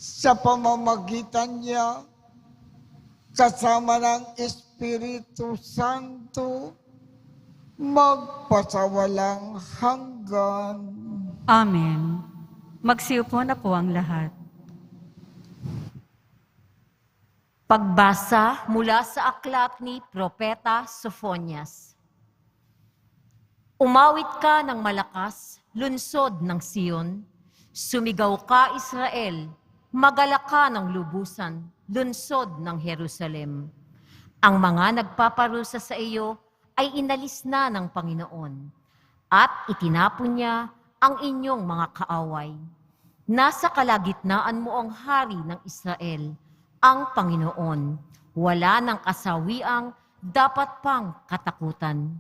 sa pamamagitan niya, kasama ng Espiritu Santo, magpasawalang hanggan. Amen. Magsiupo na po ang lahat. Pagbasa mula sa aklat ni Propeta Sophonias. Umawit ka ng malakas, lunsod ng Sion. Sumigaw ka, Israel, magalak ka ng lubusan, lunsod ng Jerusalem. Ang mga nagpaparusa sa iyo ay inalis na ng Panginoon, at itinapon niya ang inyong mga kaaway. Nasa kalagitnaan mo ang hari ng Israel, ang Panginoon. Wala ng kasawiang dapat pang katakutan.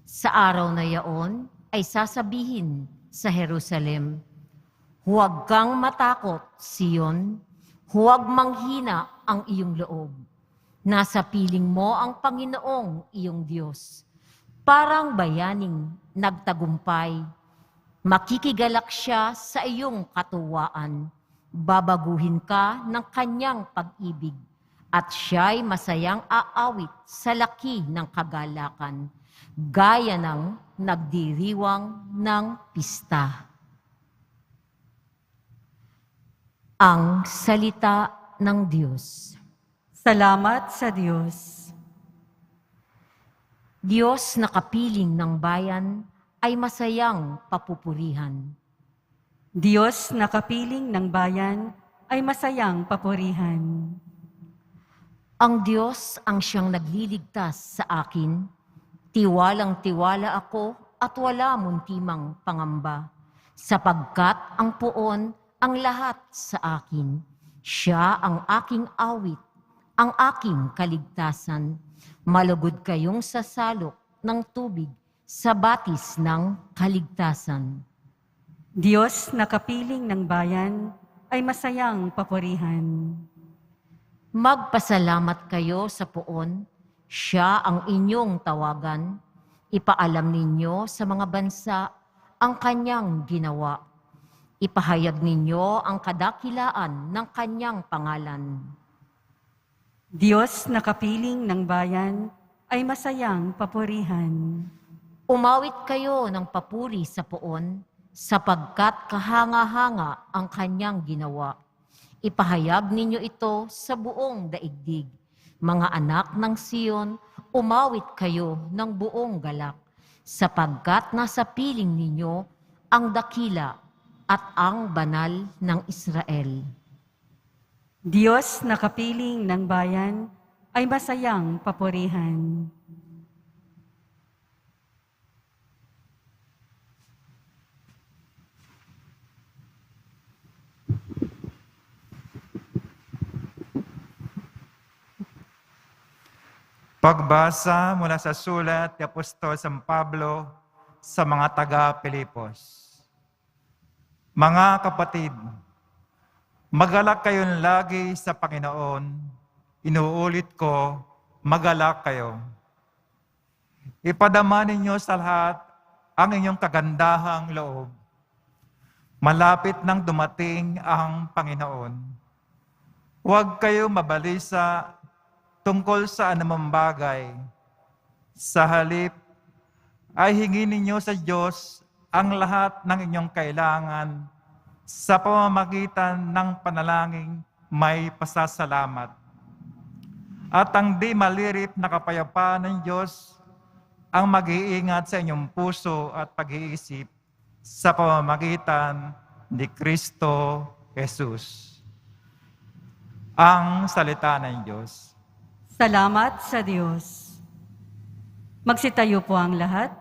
Sa araw na yaon ay sasabihin sa Jerusalem, huwag kang matakot, Sion. Huwag manghina ang iyong loob. Nasa piling mo ang Panginoong iyong Diyos. Parang bayaning nagtagumpay. Makikigalak siya sa iyong katuwaan. Babaguhin ka ng kanyang pag-ibig, at siya'y masayang aawit sa laki ng kagalakan, gaya ng nagdiriwang ng pista. Ang salita ng Diyos. Salamat sa Diyos. Diyos na kapiling ng bayan ay masayang papupurihan. Diyos na kapiling ng bayan ay masayang papurihan. Ang Diyos ang siyang nagliligtas sa akin. Tiwalang-tiwala ako at wala muntimang pangamba, sapagkat ang puon ang lahat sa akin. Siya ang aking awit, ang aking kaligtasan. Malugod kayong sasalok ng tubig sa batis ng kaligtasan. Diyos na kapiling ng bayan ay masayang papurihan. Magpasalamat kayo sa puon, siya ang inyong tawagan. Ipaalam ninyo sa mga bansa ang kanyang ginawa. Ipahayag ninyo ang kadakilaan ng kanyang pangalan. Diyos na kapiling ng bayan ay masayang papurihan. Umawit kayo ng papuri sa puon, sapagkat kahanga-hanga ang kanyang ginawa. Ipahayag ninyo ito sa buong daigdig. Mga anak ng Sion, umawit kayo ng buong galak, sapagkat nasa piling ninyo ang dakila at ang banal ng Israel. Diyos na kapiling ng bayan ay masayang papurihan. Pagbasa mula sa sulat ni Apostol San Pablo sa mga taga-Pilipos. Mga kapatid, magalak kayong lagi sa Panginoon. Inuulit ko, magalak kayo. Ipadama ninyo sa lahat ang inyong kagandahang loob. Malapit nang dumating ang Panginoon. Huwag kayo mabalisa tungkol sa anumang bagay. Sa halip, ay hingin ninyo sa Diyos ang lahat ng inyong kailangan sa pamamagitan ng panalangin may pasasalamat. At ang di malirip na kapayapaan ng Diyos ang mag-iingat sa inyong puso at pag-iisip sa pamamagitan ni Kristo Jesus. Ang salita ng Diyos. Salamat sa Diyos. Magsitayo po ang lahat.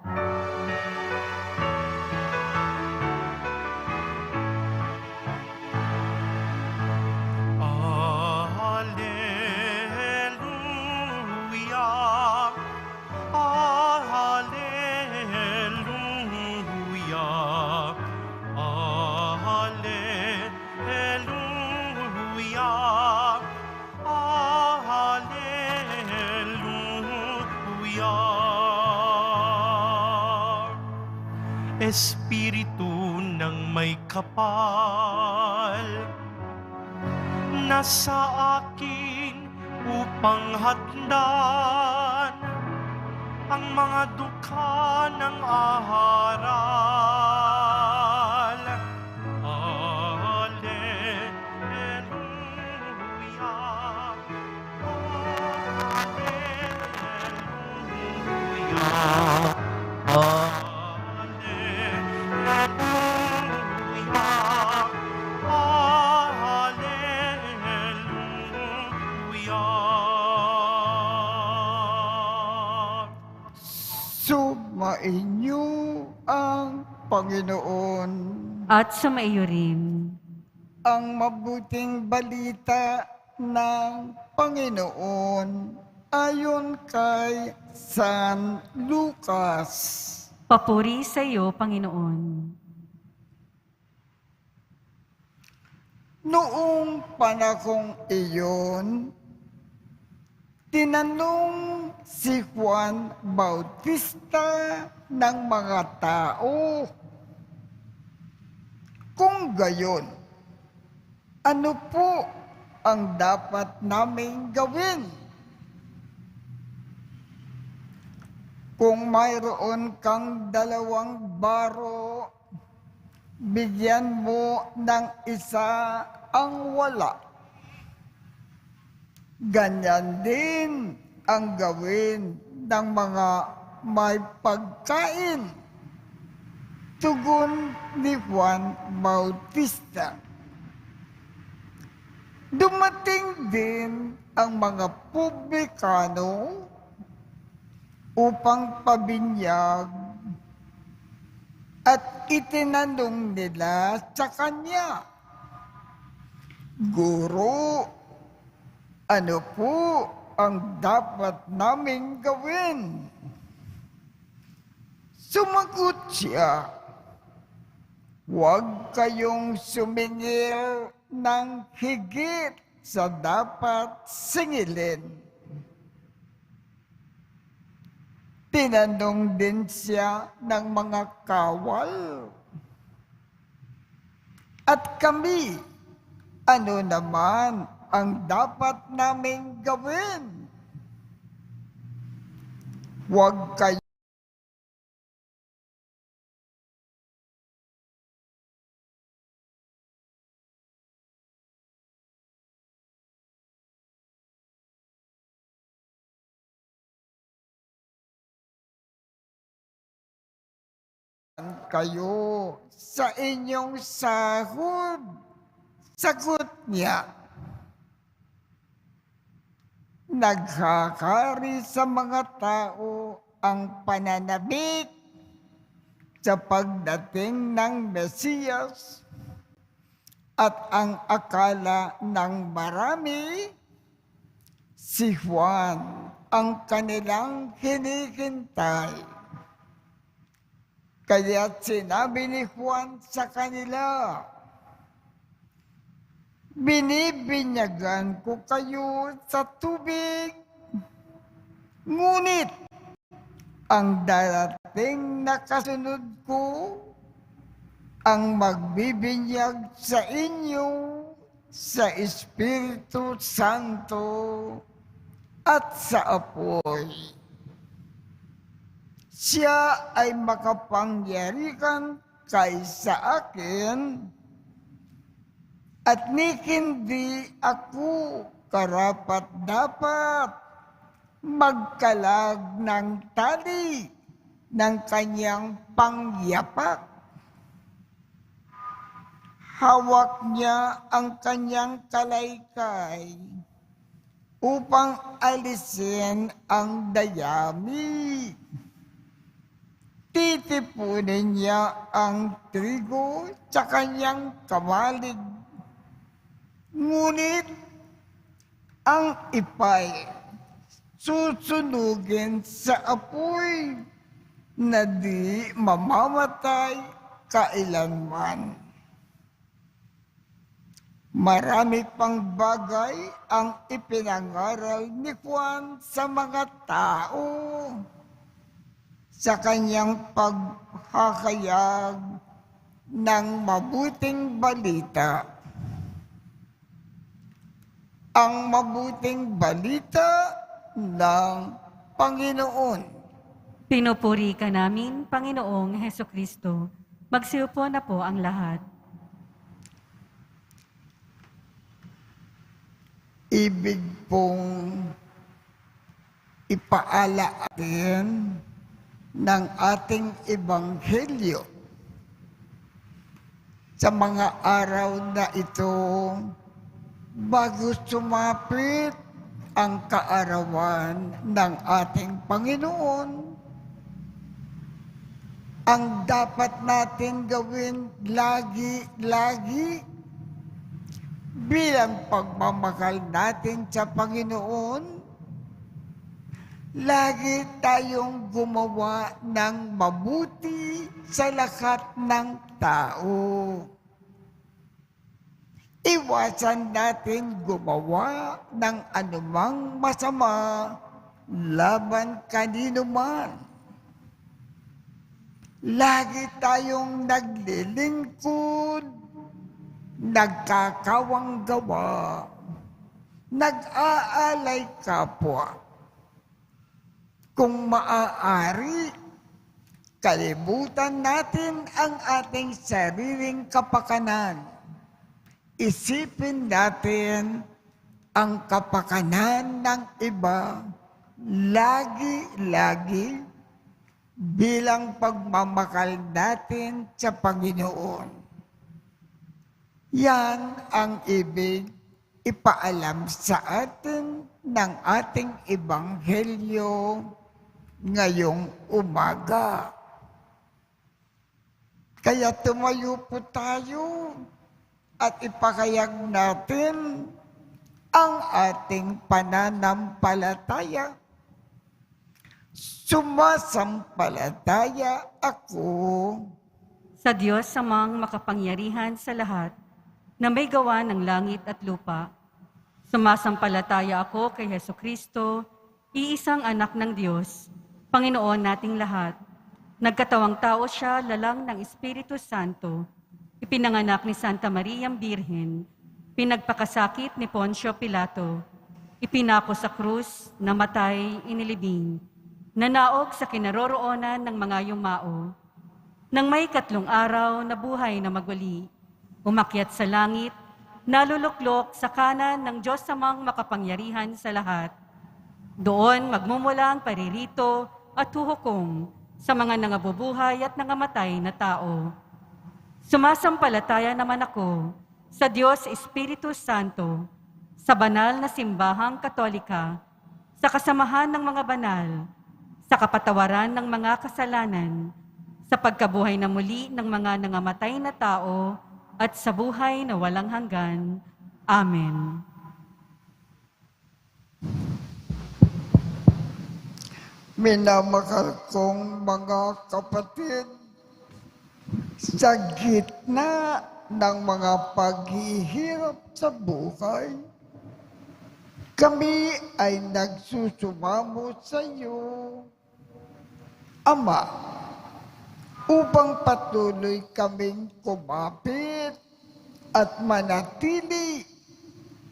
Espiritu ng may kapal, na sa akin upang hatdan ang mga dukha ng aharal. Hallelujah. Hallelujah. Sumainyo ang Panginoon. At sumaiyo rin. Ang mabuting balita ng Panginoon ayon kay San Lucas. Papuri sa iyo, Panginoon. Noong panahong iyon, tinanong si Juan Bautista ng mga tao, kung gayon, ano po ang dapat naming gawin? Kung mayroon kang 2 baro, bigyan mo ng isa ang wala. Ganyan din ang gawin ng mga may pagkain. Tugon ni Juan Bautista. Dumating din ang mga publikano upang pabinyag at itinanong nila sa kanya, Guro, ano po ang dapat naming gawin? Sumagot siya, huwag kayong sumingil ng higit sa dapat singilin. Tinanong din siya ng mga kawal. At kami, ano naman ang dapat naming gawin? Huwag kayo kayo sa inyong sahod. Sagot niya, naghahari sa mga tao ang pananabik sa pagdating ng Mesiyas at ang akala ng marami, si Juan ang kanilang hinihintay. Kaya sinabi ni Juan sa kanila, binibinyagan ko kayo sa tubig, ngunit ang darating na kasunod ko ang magbibinyag sa inyo sa Espiritu Santo at sa apoy. Siya ay makapangyarihan kaysa akin at ni hindi ako karapat-dapat magkalag ng tali ng kanyang pangyapak. Hawak niya ang kanyang kalaykay upang alisin ang dayami. Titipunin niya ang trigo sa kanyang kamalig. Ngunit ang ipay susunugin sa apoy na di mamamatay kailanman. Marami pang bagay ang ipinangaral ni Juan sa mga tao sa kanyang paghahayag ng mabuting balita. ang mabuting balita ng Panginoon. Pinupuri ka namin, Panginoong Hesukristo. Magsiupo na po ang lahat. Ibig pong ipaalaatin ng ating Ebanghelyo sa mga araw na ito bago sumapit ang kaarawan ng ating Panginoon. Ang dapat natin gawin lagi-lagi bilang pagmamahal natin sa Panginoon, lagi tayong gumawa ng mabuti sa lahat ng tao. Iwasan natin gumawa ng anumang masama laban kanino man. Lagi tayong naglilingkod, nagkakawang gawa, nag-aalay kapwa. Kung maaari, kalimutan natin ang ating sariling kapakanan. Isipin natin ang kapakanan ng iba lagi-lagi bilang pagmamahal natin sa Panginoon. Yan ang ibig ipaalam sa atin ng ating Ebanghelyo ngayong umaga. Kaya tumayo po tayo at ipakayag natin ang ating pananampalataya. Sumasampalataya ako Sa Diyos samang makapangyarihan sa lahat, na may gawa ng langit at lupa. Sumasampalataya ako kay Hesukristo, iisang anak ng Diyos, Panginoon nating lahat. Nagkatawang tao siya lalang ng Espiritu Santo, ipinanganak ni Santa Maria Birhen, pinagpakasakit ni Poncio Pilato, ipinako sa krus, namatay, inilibing, nanaog sa kinaroroonan ng mga yumao. Nang may 3 araw na buhay na magwali, umakyat sa langit, naluluklok sa kanan ng Diyos samang makapangyarihan sa lahat. Doon magmumula ang paririto at huhukom sa mga nangabubuhay at nangamatay na tao. Sumasampalataya naman ako sa Diyos Espiritu Santo, sa banal na simbahang katolika, sa kasamahan ng mga banal, sa kapatawaran ng mga kasalanan, sa pagkabuhay na muli ng mga nangamatay na tao, at sa buhay na walang hanggan. Amen. Minamahal kong mga kapatid, sa gitna ng mga paghihirap sa buhay, kami ay nagsusumamo sa iyo, Ama, upang patuloy kaming kumapit at manatili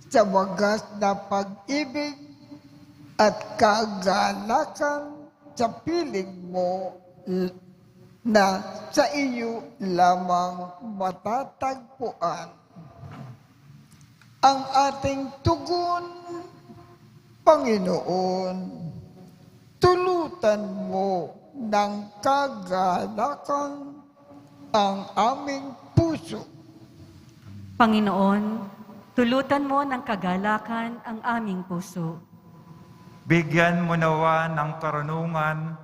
sa wagas na pag-ibig at kagalakan sa piling mo na sa iyo lamang matatagpuan. Ang ating tugon, Panginoon, tulutan mo ng kagalakan ang aming puso. Panginoon, tulutan mo ng kagalakan ang aming puso. Bigyan mo nawa ng karunungan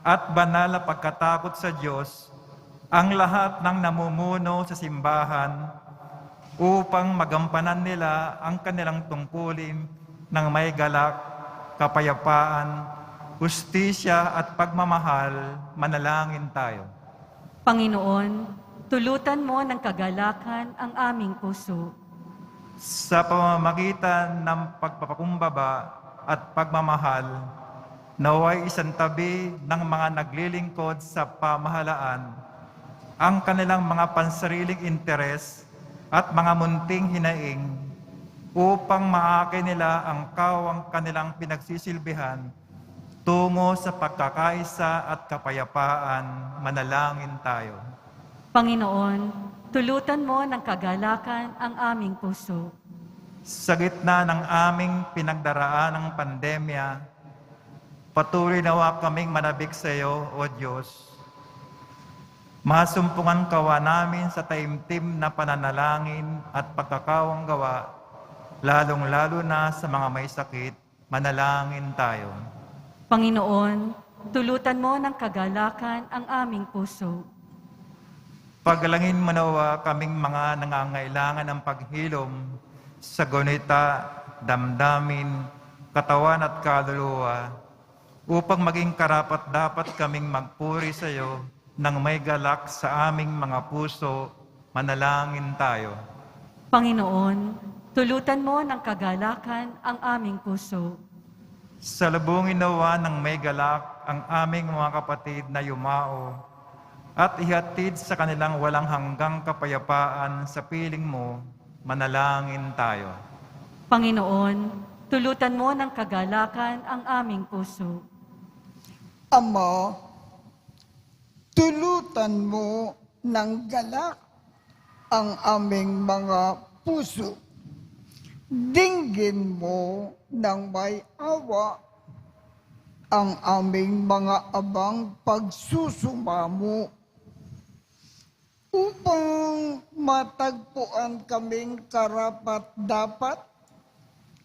at banal na pagkatakot sa Diyos ang lahat ng namumuno sa simbahan upang magampanan nila ang kanilang tungkulin ng may galak, kapayapaan, hustisya at pagmamahal. Manalangin tayo. Panginoon, tulutan mo ng kagalakan ang aming puso. Sa pamamagitan ng pagpapakumbaba at pagmamahal, naway isantabi ng mga naglilingkod sa pamahalaan ang kanilang mga pansariling interes at mga munting hinaing upang maakay nila ang kawang kanilang pinagsisilbihan tungo sa pagkakaisa at kapayapaan. Manalangin tayo. Panginoon, tulutan mo ng kagalakan ang aming puso. Sa gitna ng aming pinagdaraan ng pandemya, patuloy nawa kaming manabik sa iyo, O Diyos. Masumpungan kawa namin sa taimtim na pananalangin at pagkakawang gawa, lalong-lalo na sa mga may sakit. Manalangin tayo. Panginoon, tulutan mo ng kagalakan ang aming puso. Pagalangin mo nawa kaming mga nangangailangan ng paghilom sa gunita, damdamin, katawan at kaluluwa, upang maging karapat-dapat kaming magpuri sa iyo nang may galak sa aming mga puso. Manalangin tayo. Panginoon, tulutan mo ng kagalakan ang aming puso. Salubungin nawa ng may galak ang aming mga kapatid na yumao at ihatid sa kanilang walang hanggang kapayapaan sa piling mo. Manalangin tayo. Panginoon, tulutan mo ng kagalakan ang aming puso. Ama, tulutan mo ng galak ang aming mga puso. Dinggin mo ng may awa ang aming mga abang pagsusumamo upang matagpuan kaming karapat-dapat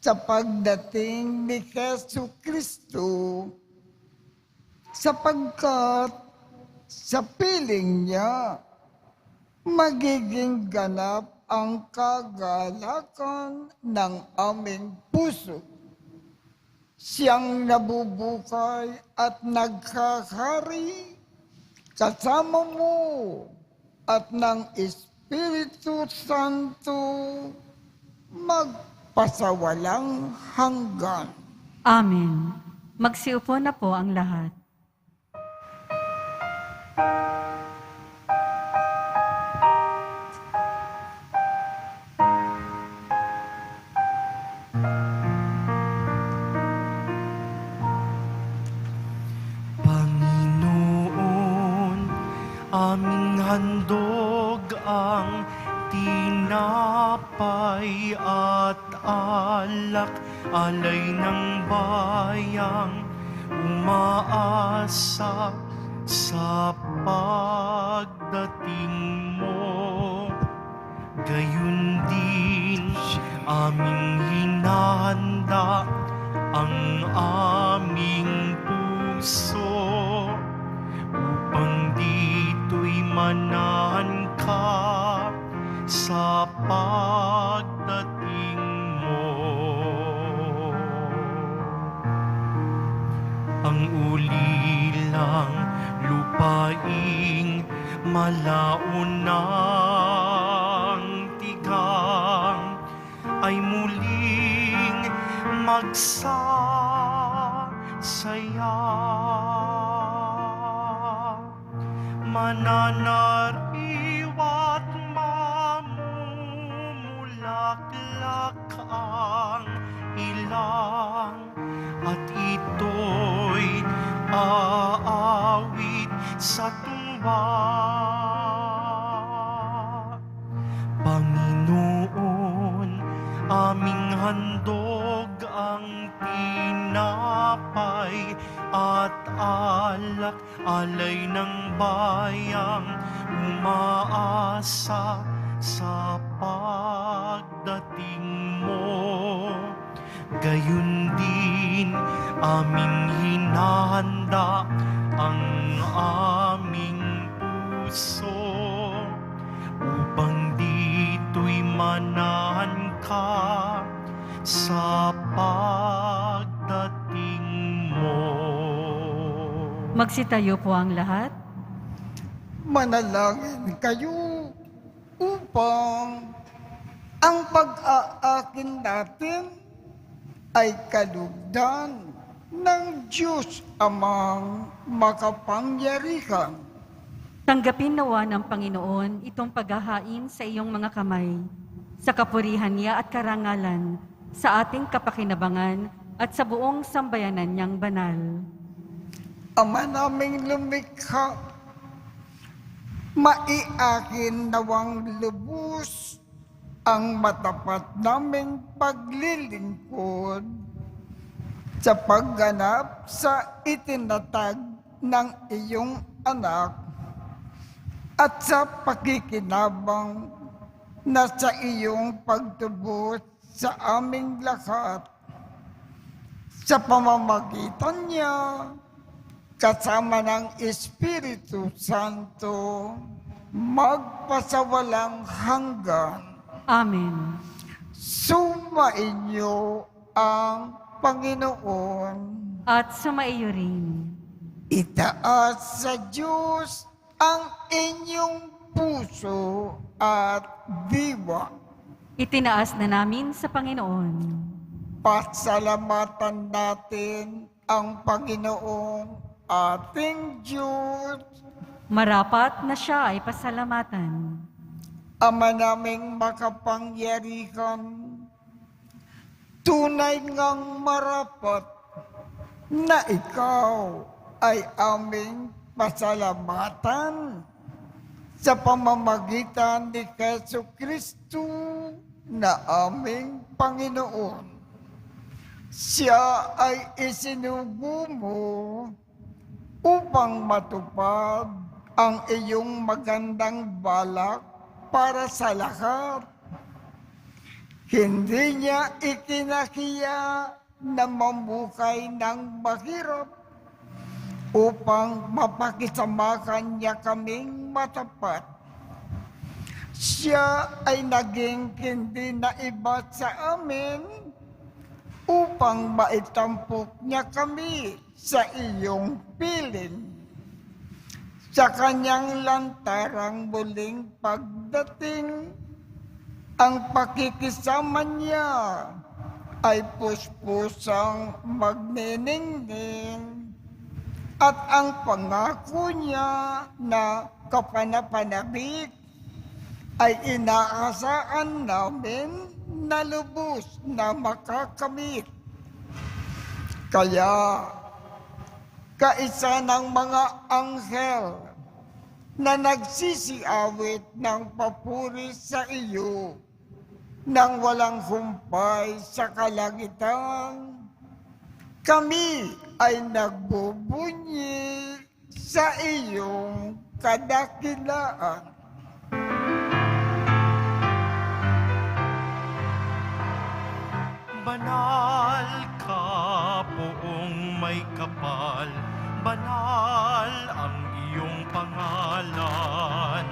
sa pagdating ni Jesu Kristo, sapagkat sa piling niya magiging ganap ang kagalakan ng aming puso. Siyang nabubukay at nagkakari kasama mo at ng Espiritu Santo magpasawalang hanggan. Amen. Magsiupo na po ang lahat. Panginoon, aming handog ang tinapay at alak, alay ng bayang umaasa sa pagdating mo. Gayun din aming hinahanda ang aming puso upang dito'y manahan ka sa pagdating mo. Ang ulilang lupaing malaunang tigang ay muling magsasaya. Mananariwa't mamumulaklak ang ilang at ito'y aawit sa tuwa. Panginoon, aming handog ang tinapay at alak, alay ng bayang umaasa sa pagdating mo. Gayun din aming hinahanda ang aming puso upang dito'y manahan ka sa pagdating mo. Magsitayo po ang lahat. Manalangin kayo upang ang pag-aakin natin ay kalugdan ng Diyos Amang makapangyarihan. Tanggapin nawa ng Panginoon itong paghahain sa iyong mga kamay sa kapurihan niya at karangalan, sa ating kapakinabangan at sa buong sambayanan niyang banal. Ama naming lumikha, maiakin nawang lubos ang matapat naming paglilingkod sa pagganap sa itinatag ng iyong anak at sa pakikinabang na sa iyong pagtubos sa aming lahat sa pamamagitan niya kasama ng Espiritu Santo, magpasawalang hanggan. Amen. Sumainyo ang Panginoon. At sumaiyo rin. Itaas sa Diyos ang inyong puso at diwa. Itinaas na namin sa Panginoon. Pasalamatan natin ang Panginoong ating Diyos. Marapat na siya ay pasalamatan. Ama naming makapangyarihan, tunay ngang marapat na ikaw ay aming pasalamatan sa pamamagitan ni Jesucristo na aming Panginoon. Siya ay isinugo mo upang matupad ang iyong magandang balak para sa lahat. Hindi niya ikinahiya na mamuhay ng mahirap upang mapakisamahan niya kaming matapat. Siya ay naging hindi na iba sa amin upang maitampok niya kami sa iyong piling. Sa kanyang lantarang muling pagdating, ang pakikisama niya ay puspusang magniningning at ang pangako niya na kapanapanabik ay inaasahan namin na lubos na makakamit. Kaya, kaisa ng mga anghel na nagsisiawit ng papuri sa iyo nang walang humpay sa kalangitan, kami ay nagbubunyi sa iyong kadakilaan. Banal ka, poong may kapal, banal ang iyong pangalan,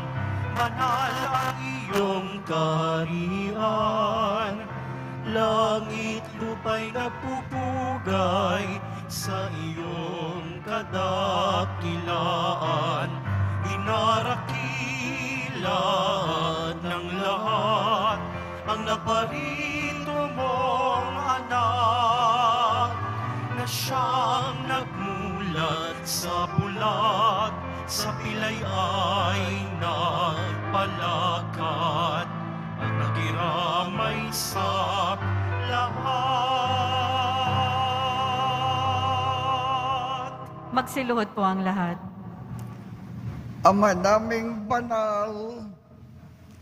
banal ang iyong kaharian, langit lupa'y nagpupugay sa iyong kadakilaan, inarakilan ng lahat ang naparito mong anak na siyang nagmulat sa bulat, sa pilay ay nagpalakat at nagiramay sa lahat. Magsiluhod po ang lahat. Ama naming banal,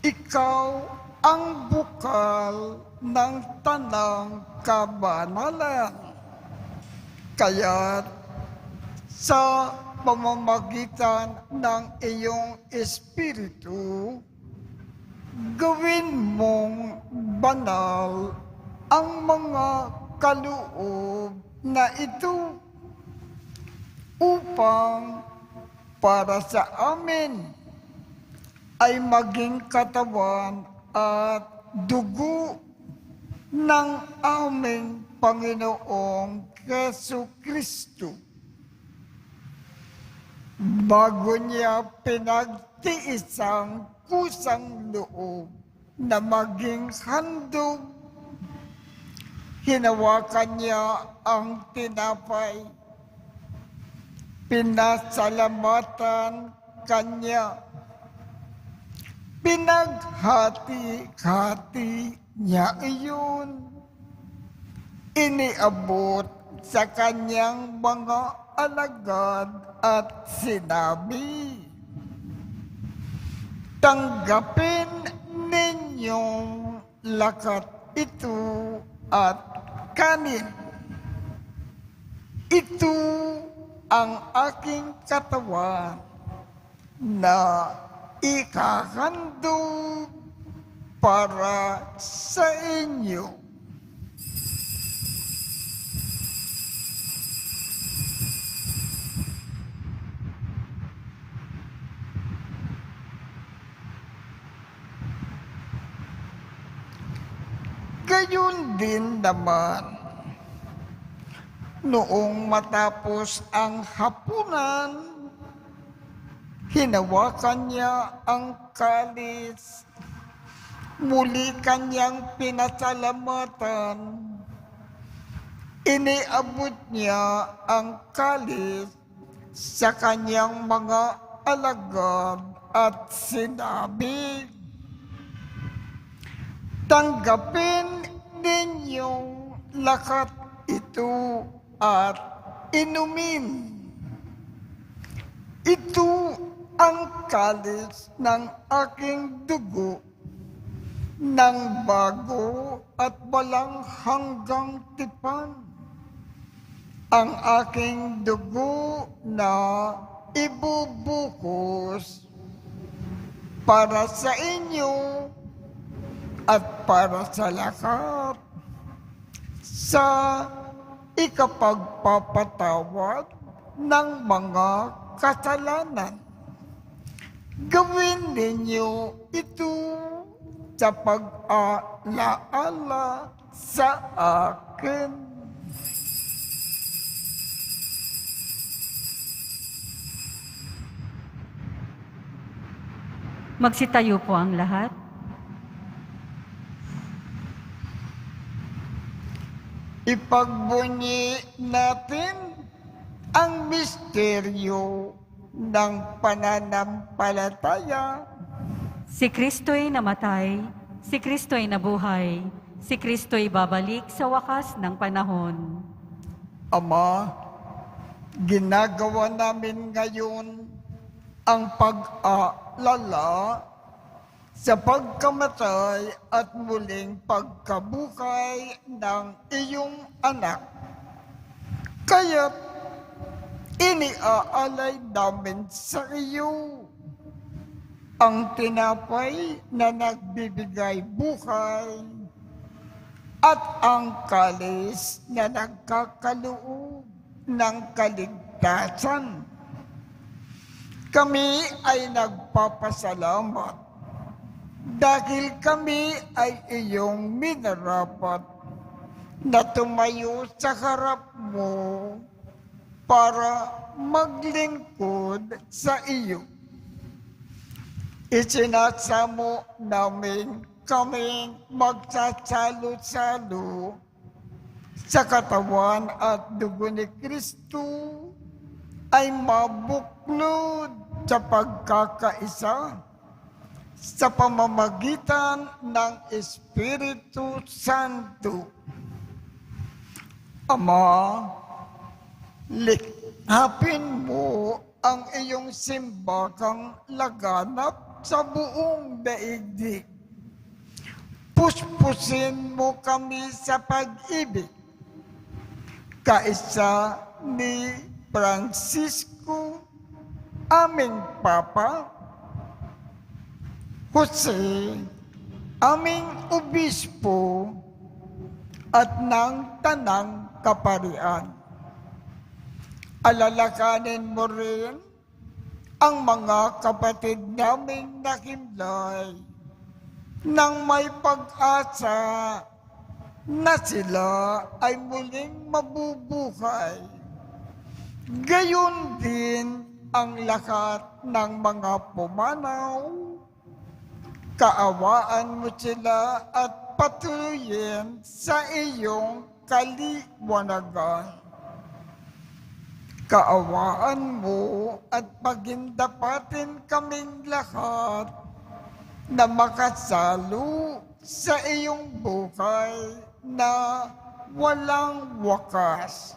ikaw ang bukal ng tanang kabanalan. Kaya sa pamamagitan ng iyong Espiritu, gawin mong banal ang mga kaloob na ito upang para sa amin ay maging katawan at dugo ng aming Panginoong Jesucristo. Bago niya pinagtiis ang kusang loob na maging handog, hinawakan niya ang tinapay, pinasalamatan kanya, Pinaghati-hati niya iyon. Iniabot sa kanyang mga alagad at sinabi, "Tanggapin ninyong lakat ito at kanin. Ito ang aking katawan na ikahandog para sa inyo." Gayon din naman, noong matapos ang hapunan, hinawakan niya ang kalis, muli kanyang pinasalamatan, iniabot niya ang kalis sa kanyang mga alagad at sinabi, "Tanggapin ninyong lakat ito at inumin. Ito ang kalis ng aking dugo ng bago at walang hanggang tipan. Ang aking dugo na ibubukos para sa inyo at para sa lahat sa ikapagpapatawad ng mga kasalanan. Gawin ninyo ito sa pag-alaala sa akin." Magsitayo po ang lahat. Ipagbunyi natin ang misteryo ng pananampalataya. Si Kristo'y namatay, si Kristo'y nabuhay, si Kristo'y babalik sa wakas ng panahon. Ama, ginagawa namin ngayon ang pag-aalala sa pagkamatay at muling pagkabuhay ng iyong anak. Kaya't iniaalay namin sa iyo ang tinapay na nagbibigay buhay at ang kalis na nagkakaloob ng kaligtasan. Kami ay nagpapasalamat dahil kami ay iyong minarapat na tumayo sa harap mo para maglingkod sa iyo. Isinasamo namin kaming magsasalo-salo sa katawan at dugo ni Kristo ay mabuklod sa pagkakaisa sa pamamagitan ng Espiritu Santo. Ama, likhapin mo ang iyong simbakang laganap sa buong daigdig. Puspusin mo kami sa pag-ibig, kaisa ni Francisco, aming Papa, Jose, aming Obispo, at ng Tanang Kaparian. Alalakanin mo rin ang mga kapatid naming nakimlay nang may pag-asa na sila ay muling mabubuhay. Gayon din ang lahat ng mga pumanaw. Kaawaan mo sila at patuloyin sa iyong kaliwanagan. Kaawaan mo at pagindapatin kaming lahat na makasalo sa iyong buhay na walang wakas.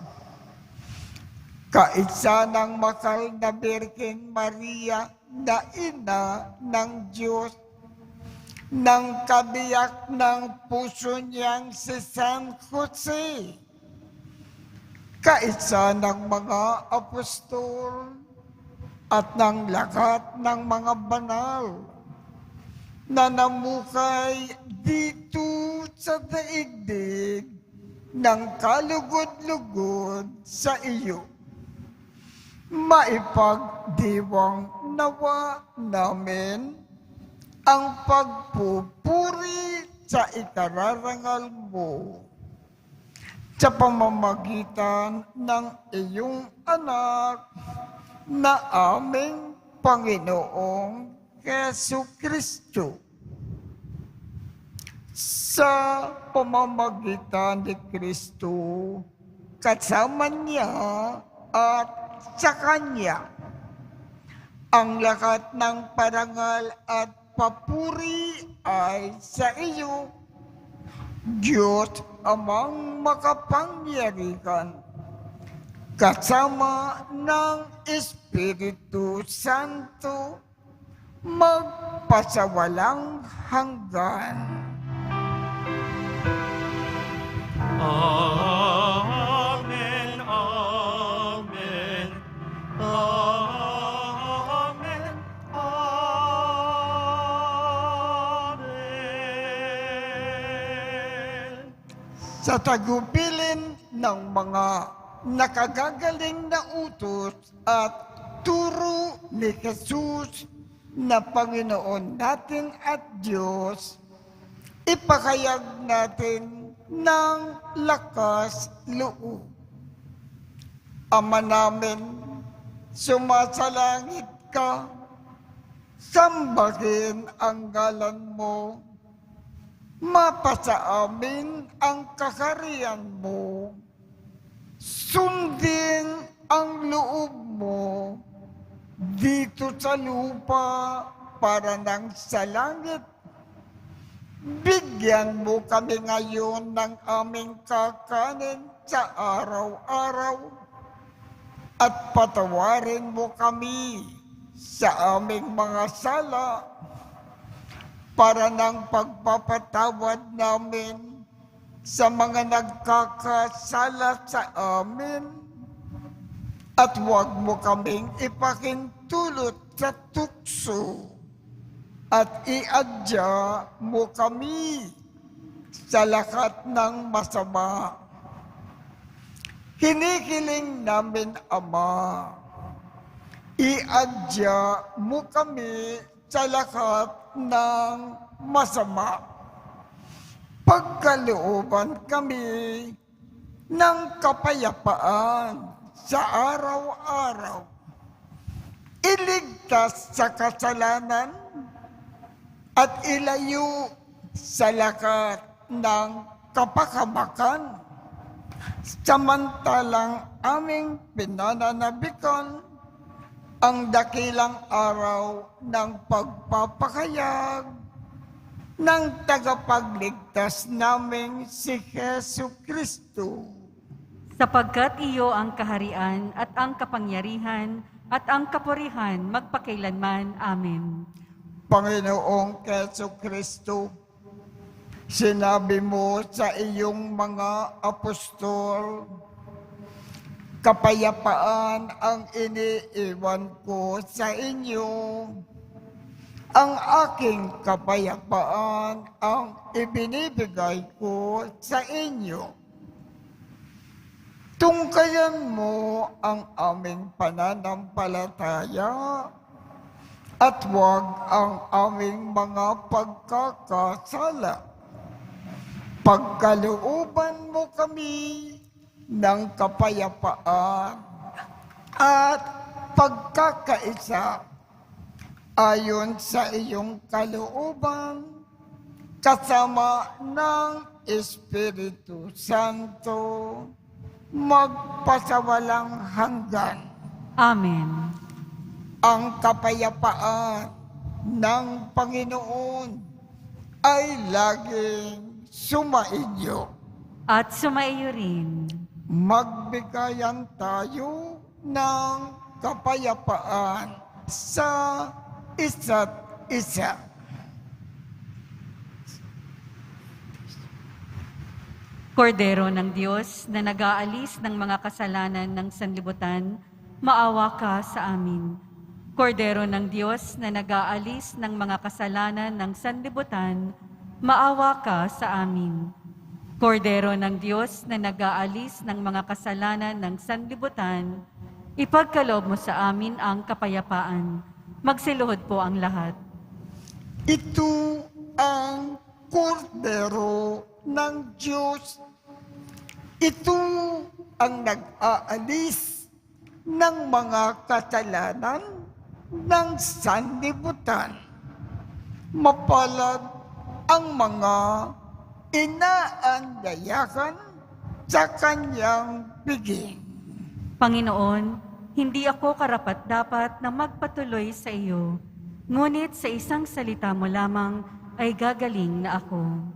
Kaisa ng makal na Birheng Maria na ina ng Diyos, ng kabiyak ng puso niyang si San Jose, kaisa ng mga apostol at ng lahat ng mga banal na namukay dito sa daigdig ng kalugod-lugod sa iyo. Maipagdiwang nawa namin ang pagpupuri sa ikararangal mo sa pamamagitan ng iyong anak na aming Panginoong Jesucristo. Sa pamamagitan ni Kristo, kasama niya at sa Kanya, ang lahat ng parangal at papuri ay sa iyo, Diyos Amang makapangyarihan, kasama ng Espiritu Santo, magpasawalang hanggan. Amen, amen, amen, amen. Sa tagubilin ng mga nakagagaling na utos at turo ni Jesus na Panginoon natin at Diyos, ipakayag natin ng lakas loob. Ama namin, sumasalangit ka, sambahin ang ngalan mo, mapasa amin ang kaharian mo, sundin ang loob mo dito sa lupa para nang sa langit. Bigyan mo kami ngayon ng aming kakanin sa araw-araw at patawarin mo kami sa aming mga sala para ng pagpapatawad namin sa mga nagkakasala sa amin, at huwag mo kaming ipakintulot sa tukso at iadya mo kami sa lahat ng masama. Hinihiling namin, Ama, iadya mo kami sa lahat ng masama. Pagkalooban kami ng kapayapaan sa araw-araw. Iligtas sa kasalanan at ilayo sa lahat ng kapakamakan, samantalang aming pinananabikan ang dakilang araw ng pagpapakayag ng tagapagligtas naming si Jesucristo. Sapagkat iyo ang kaharian at ang kapangyarihan at ang kapurihan magpakailanman. Amen. Panginoong Jesucristo, sinabi mo sa iyong mga apostol, kapayapaan ang iniiwan ko sa inyo. Ang aking kapayapaan ang ibinibigay ko sa inyo. Tungkayan mo ang aming pananampalataya at huwag ang aming mga pagkakasala. Pagkalooban mo kami ng kapayapaan at pagkakaisa ayon sa iyong kalooban, kasama ng Espiritu Santo, magpasawalang hanggan. Amen. Ang kapayapaan ng Panginoon ay laging sumainyo. At sumaiyo rin. Magbigayan tayo ng kapayapaan sa isa't isa. Kordero ng Diyos na nag-aalis ng mga kasalanan ng sanlibutan, maawa ka sa amin. Kordero ng Diyos na nag-aalis ng mga kasalanan ng sanlibutan, maawa ka sa amin. Kordero ng Diyos na nag-aalis ng mga kasalanan ng sanlibutan, ipagkaloob mo sa amin ang kapayapaan. Magsiluhod po ang lahat. Ito ang kordero ng Diyos. Ito ang nag-aalis ng mga kasalanan ng sanlibutan. Mapalad ang mga inaanyayahan sa kanyang biging. Panginoon, hindi ako karapat-dapat na magpatuloy sa iyo, ngunit sa isang salita mo lamang ay gagaling na ako.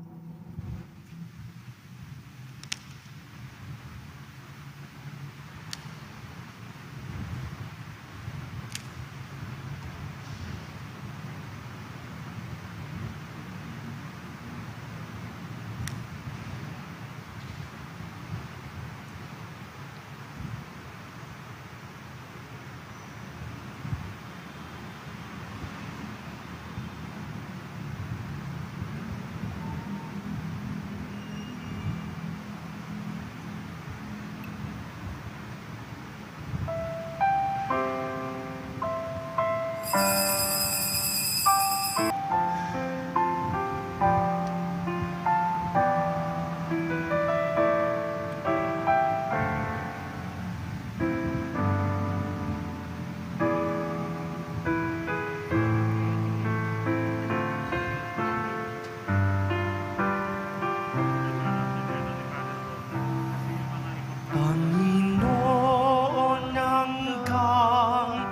Panginoon, hanggang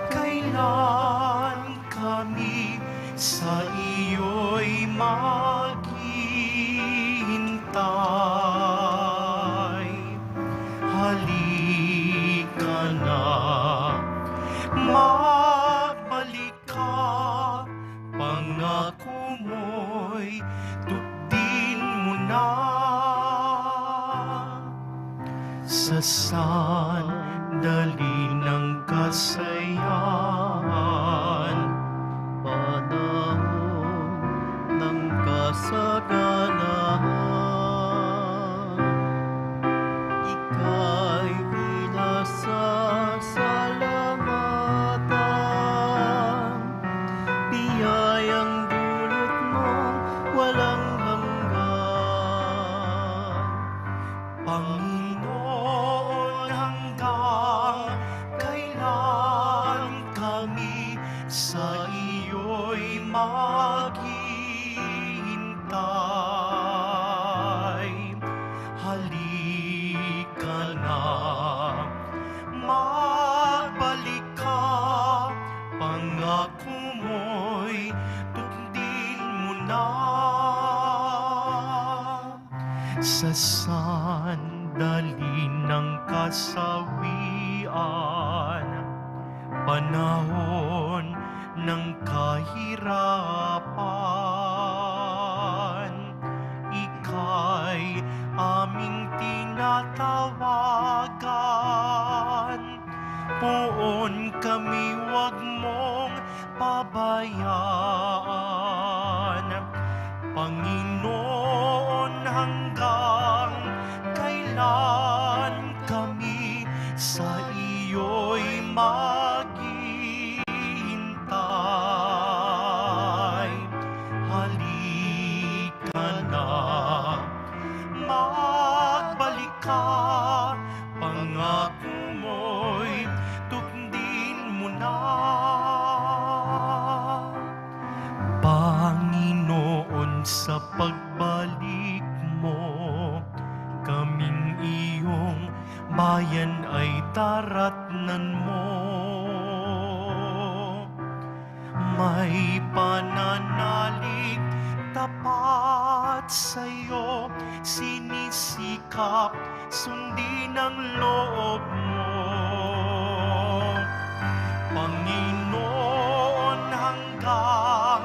kailan kami sa iyo'y maghihintay? Halika na, magbalik ka, pangako mo'y tupdin mo na. Sa sandali ng kasayahan, panahon ng kasaganahan, ika'y pinasasalamatan, biyayang dulot mong walang hanggan. Panginoon, hanggang kailan kami sa iyo'y maghihintay? Halika na, magbalik ka, pangako mo'y tundin mo na. Sa sandali ng kasawian, panahon ng kahirapan, ika'y aming tinatawagan. Poon kami, wag mong pabayaan. Panginoon, hanggang kailan kami sa iyo'y maghihintay? Halika na, magbalik ka, pangako mo'y tundin mo na. Panginoon, sa pagbalik mo, kaming iyong bayan ay daratnan mo. may pananalig tapat sa'yo, sinisikap sundin ang loob mo. Panginoon, hanggang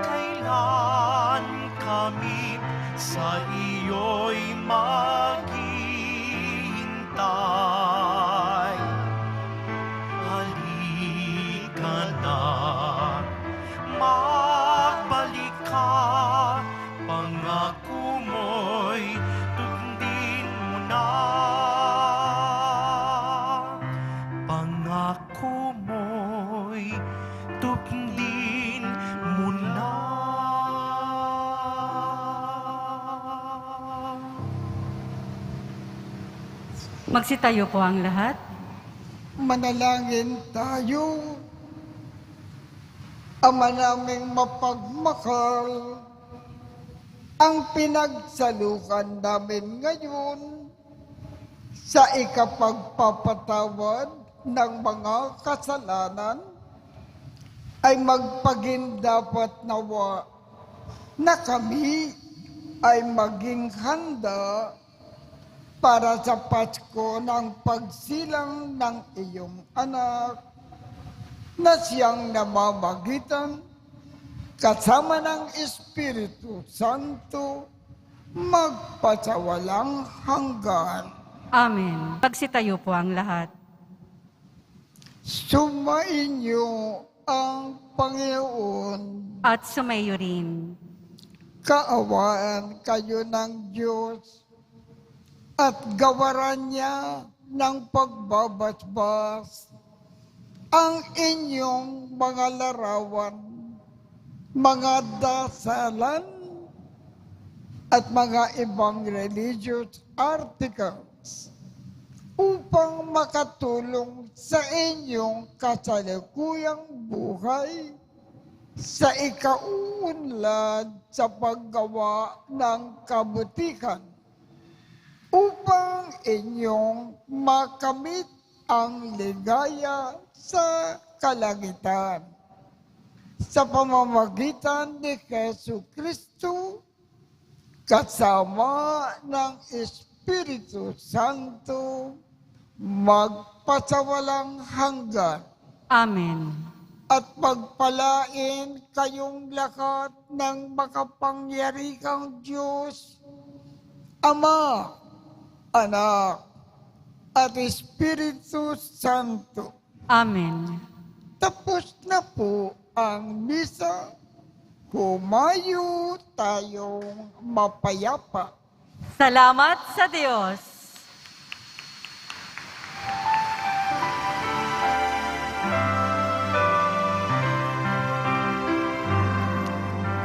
kailan kami sa iyo'y maghihintay? Halika na, magbalik ka, pangako mo'y tundin mo na. Pangako mo'y tundin mo na. Magsitayo po ang lahat. Manalangin tayo. Ama naming mapagmahal, ang pinagsalukan namin ngayon sa ikapagpapatawad ng mga kasalanan ay magpagindapat nawa na kami ay maging handa para sa Pasko ng pagsilang ng iyong anak na siyang namamagitan kasama ng Espiritu Santo magpasawalang hanggan. Amen. Magsitayo po ang lahat. Sumainyo ang Panginoon, At sumayo rin. kaawaan kayo ng Diyos at gawaran niya ng pagbabasbas ang inyong mga larawan, mga dasalan, at mga ibang religious articles upang makatulong sa inyong kasalukuyang buhay sa ikauunlad sa paggawa ng kabutihan upang inyong makamit ang ligaya sa kalangitan. Sa pamamagitan ni Jesu Kristo, kasama ng Espiritu Santo, magpasawalang hanggan. Amen. At pagpalain kayong lahat ng makapangyarihang Diyos, Ama, Anak, at Espiritu Santo. Amen. Tapos na po ang misa. Humayo tayong mapayapa. Salamat sa Diyos.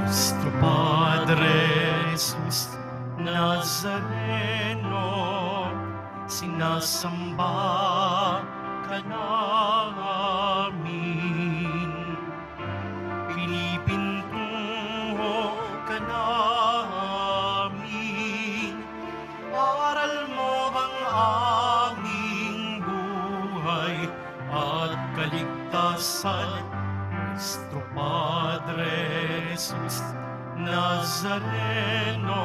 Nuestro Padre Jesus Nazareno, sinasamba ka namin. Pinipintuho ka namin. Aral mo ang aming buhay at kaligtasan. Nuestro Padre Jesus Nazareno,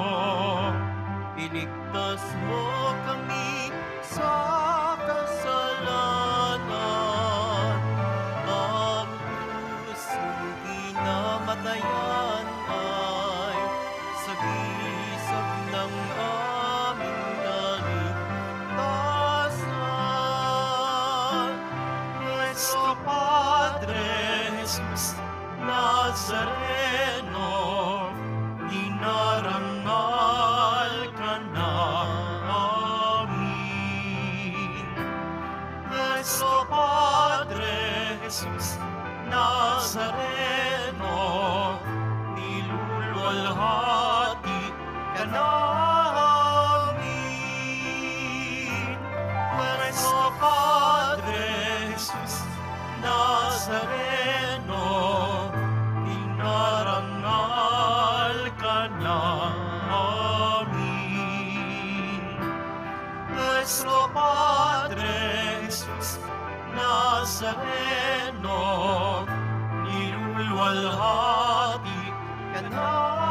iligtas mo kami sa kasalanan. Ang pusong kinamatayan ay sagisag ng aming kaligtasan. Nuestro Padre Jesus Nazareno, dinarangal ka namin. Nuestro Padre Jesus Nazareno, niluluwalhati ka namin. Nuestro Padre Jesus Nazareno, dinarangal ka namin. Nuestro Padre Jesus Nazareno, niluluwalhati luwalhati ka na.